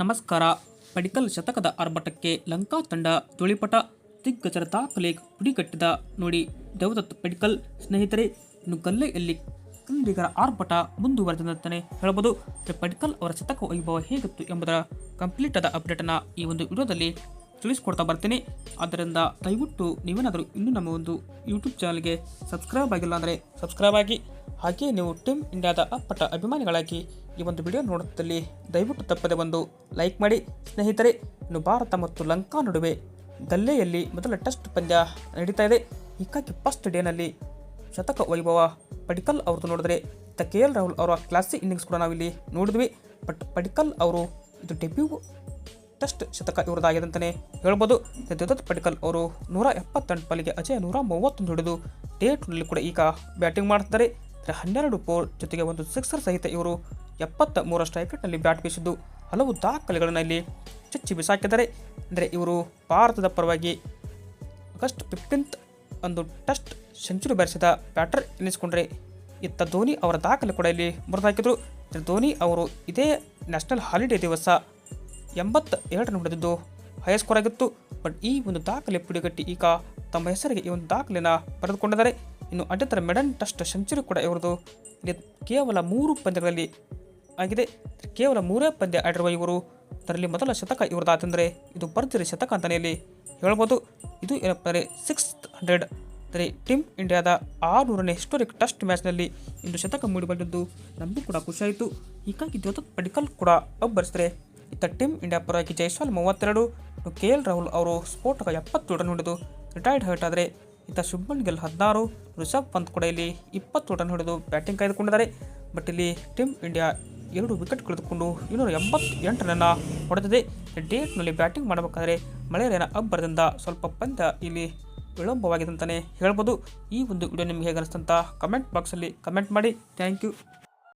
ನಮಸ್ಕಾರ. ಪಡಿಕ್ಕಲ್ ಶತಕದ ಆರ್ಭಟಕ್ಕೆ ಲಂಕಾ ತಂಡ ಧೂಳಿಪಟ. ದಿಗ್ಗಜರ ದಾಖಲೆ ಪುಡಿಗಟ್ಟಿದ ನೋಡಿ ದೇವದತ್ ಪಡಿಕ್ಕಲ್. ಸ್ನೇಹಿತರೆ, ಇನ್ನು ಗಲ್ಲೆಯಲ್ಲಿ ಕನ್ನಡಿಗರ ಆರ್ಭಟ ಮುಂದುವರೆದಂತಾನೆ ಹೇಳಬಹುದು. ಪಡಿಕ್ಕಲ್ ಅವರ ಶತಕ ವೈಭವ ಹೇಗಿತ್ತು ಎಂಬುದರ ಕಂಪ್ಲೀಟ್ ಆದ ಅಪ್ಡೇಟನ್ನು ಈ ಒಂದು ವಿಡಿಯೋದಲ್ಲಿ ತಿಳಿಸ್ಕೊಡ್ತಾ ಬರ್ತೀನಿ. ಆದ್ದರಿಂದ ದಯವಿಟ್ಟು ನೀವೇನಾದರೂ ಇನ್ನೂ ನಮ್ಮ ಒಂದು ಯೂಟ್ಯೂಬ್ ಚಾನಲ್ಗೆ ಸಬ್ಸ್ಕ್ರೈಬ್ ಆಗಿಲ್ಲ ಅಂದರೆ ಸಬ್ಸ್ಕ್ರೈಬ್ ಆಗಿ, ಹಾಗೆಯೇ ನೀವು ಟೀಮ್ ಇಂಡಿಯಾದ ಅಪ್ಪಟ ಅಭಿಮಾನಿಗಳಾಗಿ ಈ ಒಂದು ವಿಡಿಯೋ ನೋಡುತ್ತಲ್ಲಿ ದಯವಿಟ್ಟು ತಪ್ಪದೆ ಒಂದು ಲೈಕ್ ಮಾಡಿ. ಸ್ನೇಹಿತರೆ, ಇನ್ನು ಭಾರತ ಮತ್ತು ಲಂಕಾ ನಡುವೆ ಗಲ್ಲೆಯಲ್ಲಿ ಮೊದಲ ಟೆಸ್ಟ್ ಪಂದ್ಯ ನಡೀತಾ ಇದೆ. ಹೀಗಾಗಿ ಫಸ್ಟ್ ಡೇನಲ್ಲಿ ಶತಕ ವೈಭವ ಪಡಿಕ್ಕಲ್ ಅವ್ರದ್ದು ನೋಡಿದ್ರೆ KL ರಾಹುಲ್ ಅವರ ಕ್ಲಾಸಿಕ್ ಇನ್ನಿಂಗ್ಸ್ ಕೂಡ ನಾವಿಲ್ಲಿ ನೋಡಿದ್ವಿ. ಬಟ್ ಪಡಿಕ್ಕಲ್ ಅವರು ಇದು ಡೆಬ್ಯೂ ಟೆಸ್ಟ್ ಶತಕ ಇವರದಾಗಿದೆ ಅಂತಲೇ ಹೇಳ್ಬೋದು. ದೇವದತ್ ಪಡಿಕ್ಕಲ್ ಅವರು 178 ಬಾಲಿಗೆ ಅಜಯ 131 ಹಿಡಿದು ಡೇ 2ನಲ್ಲಿ ಕೂಡ ಈಗ ಬ್ಯಾಟಿಂಗ್ ಮಾಡ್ತಾರೆ. 12 4 ಜೊತೆಗೆ ಒಂದು ಸಿಕ್ಸರ್ ಸಹಿತ ಇವರು 73 ಸ್ಟ್ರೈಕ್ ರೇಟ್ನಲ್ಲಿ ಬ್ಯಾಟ್ ಬೀಸಿದ್ದು ಹಲವು ದಾಖಲೆಗಳನ್ನು ಇಲ್ಲಿ ಚಚ್ಚಿ ಬಿಸಾಕಿದ್ದಾರೆ. ಅಂದರೆ ಇವರು ಭಾರತದ ಪರವಾಗಿ ಆಗಸ್ಟ್ 15 ಒಂದು ಟೆಸ್ಟ್ ಸೆಂಚುರಿ ಬಾರಿಸಿದ ಬ್ಯಾಟರ್ ಎನಿಸಿಕೊಂಡ್ರೆ, ಇತ್ತ ಧೋನಿ ಅವರ ದಾಖಲೆ ಕೂಡ ಇಲ್ಲಿ ಮುರಿದಾಕಿದ್ರು. ಧೋನಿ ಅವರು ಇದೇ ನ್ಯಾಷನಲ್ ಹಾಲಿಡೇ ದಿವಸ 82 ರನ್ ಹೊಡೆದಿದ್ದು ಹೈ ಸ್ಕೋರ್ ಆಗಿತ್ತು. ಬಟ್ ಈ ಒಂದು ದಾಖಲೆ ಪುಡಿಗಟ್ಟಿ ಈಗ ತಮ್ಮ ಹೆಸರಿಗೆ ಈ ಒಂದು ದಾಖಲೆಯನ್ನು ಬರೆದುಕೊಂಡಿದ್ದಾರೆ. ಇನ್ನು ಅಡ್ಡತರ ಮೆಡನ್ ಟೆಸ್ಟ್ ಸೆಂಚುರಿ ಕೂಡ ಇವರದು ಕೇವಲ 3 ಪಂದ್ಯಗಳಲ್ಲಿ ಆಗಿದೆ. ಕೇವಲ 3 ಪಂದ್ಯ ಆಡಿರುವ ಇವರು ಅದರಲ್ಲಿ ಮೊದಲ ಶತಕ ಇವರದಾತೆಂದರೆ ಇದು ಭರ್ಜರಿ ಶತಕ ಅಂತಲೇ ಇಲ್ಲಿ ಹೇಳ್ಬೋದು. ಇದು ಏನಪ್ಪ ಅಂದರೆ 600 ಅಂದರೆ ಟೀಮ್ ಇಂಡಿಯಾದ 600ನೇ ಹಿಸ್ಟೋರಿಕ್ ಟೆಸ್ಟ್ ಮ್ಯಾಚ್ನಲ್ಲಿ ಇಂದು ಶತಕ ಮೂಡಿಬಂದಿದ್ದು ನಮಗೂ ಕೂಡ ಖುಷಿಯಾಯಿತು. ಹೀಗಾಗಿ ದೇವದತ್ ಪಡಿಕ್ಕಲ್ ಕೂಡ ಅಬ್ಬರಿಸಿದರೆ, ಇತ್ತ ಟೀಮ್ ಇಂಡಿಯಾ ಪರವಾಗಿ ಜೈಸ್ವಾಲ್ 32, KL ರಾಹುಲ್ ಅವರು ಸ್ಫೋಟಕ 70 ರನ್ ಹೊಡೆದು ರಿಟೈರ್ಡ್ ಹರ್ಟ್ ಆದರೆ, ಇತ್ತ ಶುಭ್ಮನ್ ಗಿಲ್ 16, ರಿಷಬ್ ಪಂತ್ ಕೂಡ ಇಲ್ಲಿ 20 ರನ್ ಹೊಡೆದು ಬ್ಯಾಟಿಂಗ್ ಕಾಯ್ದುಕೊಂಡಿದ್ದಾರೆ. ಬಟ್ ಇಲ್ಲಿ ಟೀಮ್ ಇಂಡಿಯಾ 2 ವಿಕೆಟ್ ಕಳೆದುಕೊಂಡು 288 ರನ್ನ ಹೊಡೆದಿದೆ. ಡೇಟ್ನಲ್ಲಿ ಬ್ಯಾಟಿಂಗ್ ಮಾಡಬೇಕಾದ್ರೆ ಮಳೆಯ ಅಬ್ಬರದಿಂದ ಸ್ವಲ್ಪ ಪಂದ್ಯ ಇಲ್ಲಿ ವಿಳಂಬವಾಗಿದೆ ಅಂತಲೇ ಹೇಳ್ಬೋದು. ಈ ಒಂದು ವಿಡಿಯೋ ನಿಮಗೆ ಹೇಗೆ ಅನಿಸ್ತಂತ ಕಮೆಂಟ್ ಬಾಕ್ಸಲ್ಲಿ ಕಮೆಂಟ್ ಮಾಡಿ. Thank you.